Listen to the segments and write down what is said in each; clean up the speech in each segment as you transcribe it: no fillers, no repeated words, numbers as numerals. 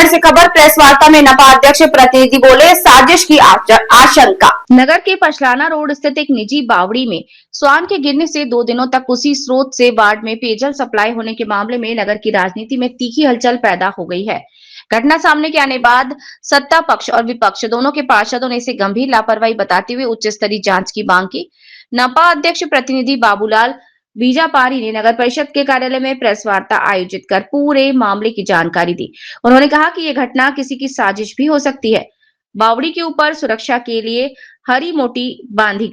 नगर से खबर प्रेस वार्ता में नपा अध्यक्ष प्रतिनिधि बोले, साजिश की आशंका। नगर के पछलाना रोड स्थित एक निजी बावड़ी में स्वान के गिरने से 2 दिनों तक उसी स्रोत से वार्ड में पेयजल सप्लाई होने के मामले में नगर की राजनीति में तीखी हलचल पैदा हो गई है। घटना सामने के आने बाद सत्ता पक्ष और विपक्ष दोनों के पार्षदों ने इसे गंभीर लापरवाही बताते हुए उच्च स्तरीय जांच की मांग की। नपा अध्यक्ष प्रतिनिधि बाबूलाल बीजापारी ने नगर परिषद के कार्यालय में प्रेस वार्ता आयोजित कर पूरे मामले की जानकारी दी। उन्होंने कहा कि यह घटना किसी की साजिश भी हो सकती है। बावड़ी के ऊपर सुरक्षा के लिए हरी मेटी बांधी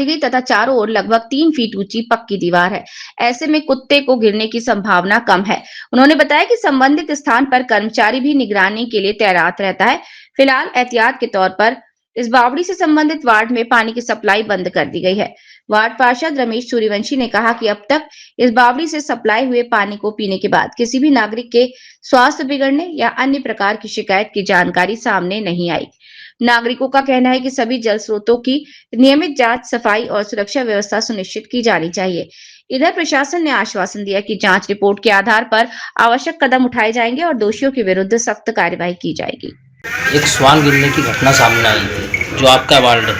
गई तथा चारों ओर लगभग 3 फीट ऊंची पक्की दीवार है। ऐसे में कुत्ते को गिरने की संभावना कम है। उन्होंने बताया कि संबंधित स्थान पर कर्मचारी भी निगरानी के लिए तैनात रहता है। फिलहाल एहतियात के तौर पर इस बावड़ी से संबंधित वार्ड में पानी की सप्लाई बंद कर दी गई है। वार्ड पार्षद रमेश सूर्यवंशी ने कहा कि अब तक इस बावड़ी से सप्लाई हुए पानी को पीने के बाद किसी भी नागरिक के स्वास्थ्य बिगड़ने या अन्य प्रकार की शिकायत की जानकारी सामने नहीं आई। नागरिकों का कहना है कि सभी जल स्रोतों की नियमित जांच, सफाई और सुरक्षा व्यवस्था सुनिश्चित की जानी चाहिए। इधर प्रशासन ने आश्वासन दिया कि जांच रिपोर्ट के आधार पर आवश्यक कदम उठाए जाएंगे और दोषियों के विरुद्ध सख्त कार्रवाई की जाएगी। एक स्वान गिरने की घटना सामने आई थी जो आपका वार्ड है,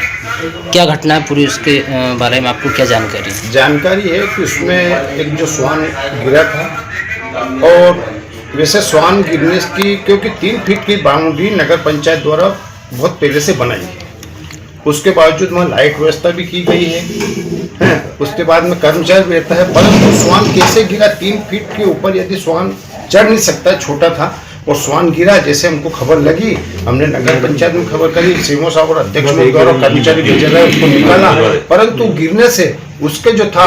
क्या घटना है पूरी, उसके बारे में आपको क्या जानकारी है? जानकारी है कि उसमें एक जो स्वान गिरा था और वैसे स्वान गिरने की क्योंकि 3 फीट की बाउंड्री नगर पंचायत द्वारा बहुत पहले से बनाई है, उसके बावजूद वहाँ लाइट व्यवस्था भी की गई है, उसके बाद में कर्मचारी रहता है, परंतु स्वान कैसे गिरा? 3 फीट के ऊपर यदि स्वान चढ़ नहीं सकता, छोटा था और स्वान गिरा, जैसे हमको खबर लगी हमने नगर पंचायत में खबर करी, सीएमओ साहब और अध्यक्ष द्वारा कर्मचारी भेजे गए, उसको निकाला, परंतु गिरने से उसके जो था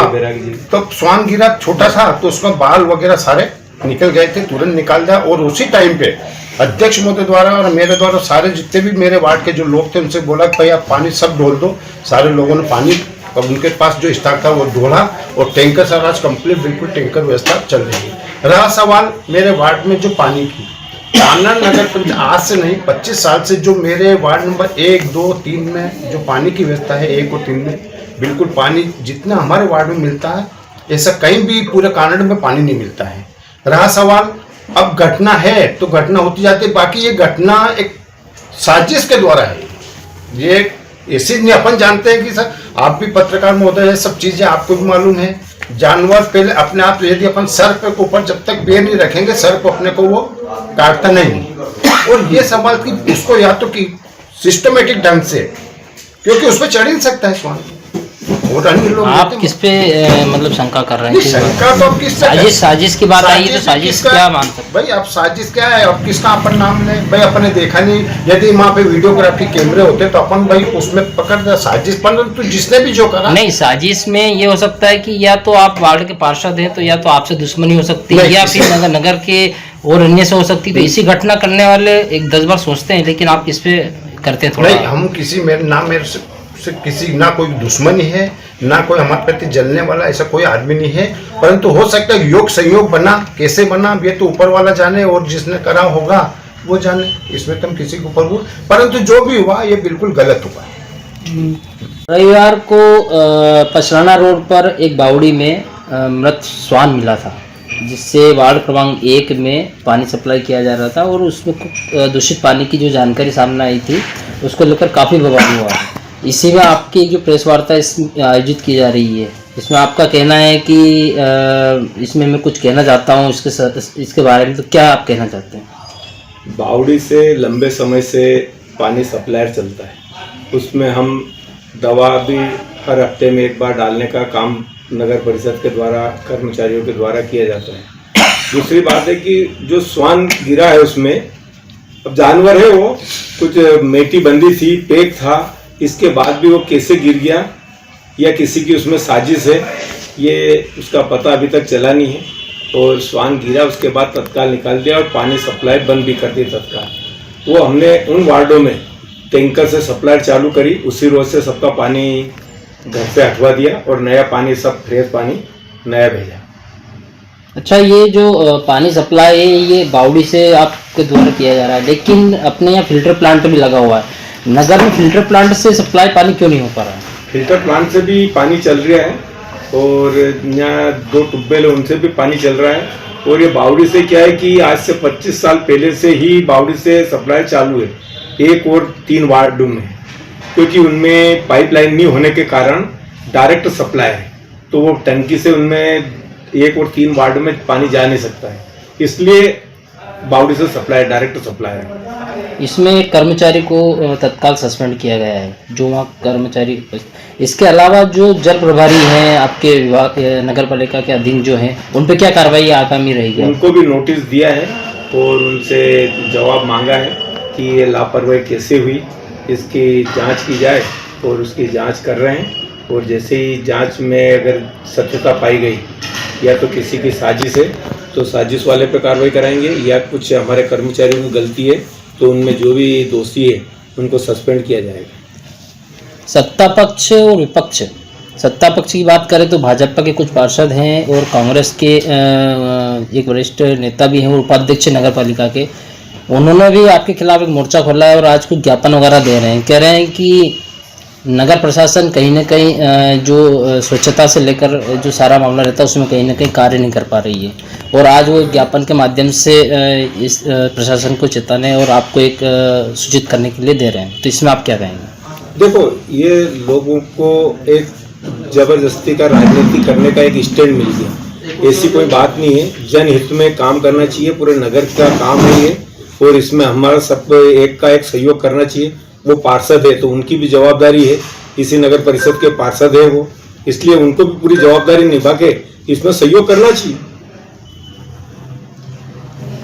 तो स्वान गिरा छोटा था तो उसका बाल वगैरह सारे निकल गए थे, तुरंत निकाल दिया और उसी टाइम पे अध्यक्ष महोदय द्वारा और मेरे द्वारा सारे जितने भी मेरे वार्ड के जो लोग थे उनसे बोला भाई आप पानी सब ढोल दो। सारे लोगों ने पानी और उनके पास जो स्टॉक था वो ढोला और टैंकर सारा आज कंप्लीट बिल्कुल टैंकर व्यवस्था चल रही है। रहा सवाल मेरे वार्ड में जो पानी की, आनंद नगर पंचायत आज से नहीं 25 साल से जो मेरे वार्ड नंबर 1, 2, 3 में जो पानी की व्यवस्था है, 1 और 3 में बिल्कुल पानी जितना हमारे वार्ड में मिलता है ऐसा कहीं भी पूरे कानड़ में पानी नहीं मिलता है। रहा सवाल अब घटना है तो घटना होती जाती है, बाकी ये घटना एक साजिश के द्वारा है, ये ऐसी नहीं। अपन जानते हैं कि सर आप भी पत्रकार महोदय है, सब चीजें आपको भी मालूम है। जानवर पहले अपने आप यदि अपन सर पे ऊपर जब तक पैर नहीं रखेंगे सर को अपने को वो काटता नहीं, और ये सवाल कि उसको या तो कि सिस्टमेटिक ढंग से, क्योंकि उस पर चढ़ ही नहीं सकता है स्वान। और अन्य लोग आप किस पे मतलब शंका कर रहे हैं? शंका तो अब किस साजिश की बात आई है तो साजिश क्या मान सकते भाई? आप साजिश क्या है, अब किसका अपन नाम ले भाई? अपने देखा नहीं, यदि वहाँ पे वीडियोग्राफी कैमरे होते तो अपन भाई उसमें पकड़ दे साजिश, परंतु जिसने भी जो करा नहीं, साजिश में ये हो सकता है कि या तो आप वार्ड के पार्षद हैं तो या तो आपसे दुश्मनी हो सकती है या फिर नगर के और अन्य से हो सकती है। तो इसी घटना करने वाले एक 10 बार सोचते हैं, लेकिन आप इस पे करते हैं थोड़ा। नहीं, हम किसी मेरे से किसी ना कोई दुश्मनी है ना कोई हमारे प्रति जलने वाला ऐसा कोई आदमी नहीं है, परंतु हो सकता है योग संयोग बना, कैसे बना ये तो ऊपर वाला जाने और जिसने करा होगा वो जाने, इसमें तुम किसी को ऊपर, परंतु जो भी हुआ ये बिल्कुल गलत हुआ। रविवार को पछलाना रोड पर एक बावड़ी में मृत स्वान मिला था, जिससे वार्ड क्रमांक 1 में पानी सप्लाई किया जा रहा था और उसमें दूषित पानी की जो जानकारी सामने आई थी उसको लेकर काफ़ी बवाल हुआ। इसी में आपकी जो प्रेस वार्ता आयोजित की जा रही है, इसमें आपका कहना है कि इसमें मैं कुछ कहना चाहता हूँ इसके बारे में, तो क्या आप कहना चाहते हैं? बावड़ी से लंबे समय से पानी सप्लायर चलता है, उसमें हम दवा भी हर हफ्ते में एक बार डालने का काम नगर परिषद के द्वारा कर्मचारियों के द्वारा किया जाता है। दूसरी बात है कि जो स्वान गिरा है उसमें अब जानवर है, वो कुछ मेटी बंदी थी, पैक था, इसके बाद भी वो कैसे गिर गया या किसी की उसमें साजिश है ये उसका पता अभी तक चला नहीं है। और स्वान गिरा उसके बाद तत्काल निकाल दिया और पानी सप्लाई बंद भी कर दी तत्काल। वो हमने उन वार्डों में टैंकर से सप्लाई चालू करी, उसी रोज से सबका पानी घर से हटवा दिया और नया पानी, सब फ्रेश पानी नया भेजा। अच्छा, ये जो पानी सप्लाई है ये बावड़ी से आपके द्वारा किया जा रहा है, लेकिन अपने यहाँ फिल्टर प्लांट भी लगा हुआ है। नगर में फिल्टर प्लांट से सप्लाई पानी क्यों नहीं हो पा रहा है? फिल्टर प्लांट से भी पानी चल रहा है और यहाँ 2 ट्यूबवेल है उनसे भी पानी चल रहा है, और ये बावड़ी से क्या है कि आज से 25 साल पहले से ही बावड़ी से सप्लाई चालू है 1 और 3 वार्डों में, क्योंकि उनमें पाइपलाइन नहीं होने के कारण डायरेक्ट सप्लाई है, तो वो टंकी से उनमें 1 और 3 वार्डों में पानी जा नहीं सकता है, इसलिए बावड़ी से सप्लाई डायरेक्ट सप्लाई है। इसमें कर्मचारी को तत्काल सस्पेंड किया गया है, जो वहाँ कर्मचारी। इसके अलावा जो जल प्रभारी हैं आपके विभाग नगर पालिका के अधीन जो हैं, उन पे क्या कार्रवाई आगामी रहेगी? उनको भी नोटिस दिया है और उनसे जवाब मांगा है कि ये लापरवाही कैसे हुई, इसकी जांच की जाए, और उसकी जांच कर रहे हैं। और जैसे ही जांच में अगर सत्यता पाई गई या तो किसी की साजिश है तो साजिश वाले पे कार्रवाई कराएंगे, या कुछ हमारे कर्मचारियों की गलती है तो उनमें जो भी दोषी है उनको सस्पेंड किया जाएगा। सत्ता पक्ष और विपक्ष, सत्ता पक्ष की बात करें तो भाजपा के कुछ पार्षद हैं और कांग्रेस के एक वरिष्ठ नेता भी हैं और उपाध्यक्ष नगर पालिका के, उन्होंने भी आपके खिलाफ एक मोर्चा खोला है और आज कुछ ज्ञापन वगैरह दे रहे हैं। कह रहे हैं कि नगर प्रशासन कहीं ना कहीं जो स्वच्छता से लेकर जो सारा मामला रहता है उसमें कहीं ना कहीं कार्य नहीं कर पा रही है, और आज वो ज्ञापन के माध्यम से इस प्रशासन को चेताने और आपको एक सूचित करने के लिए दे रहे हैं। तो इसमें आप क्या कहेंगे? देखो, ये लोगों को एक जबरदस्ती का राजनीति करने का एक स्टैंड मिल गया, ऐसी कोई बात नहीं है। जनहित में काम करना चाहिए, पूरे नगर का काम है ये, और इसमें हमारा सबको एक का एक सहयोग करना चाहिए। वो पार्षद है तो उनकी भी जवाबदारी है, इसी नगर परिषद के पार्षद है वो, इसलिए उनको भी पूरी जवाबदारी निभा के इसमें सहयोग करना चाहिए।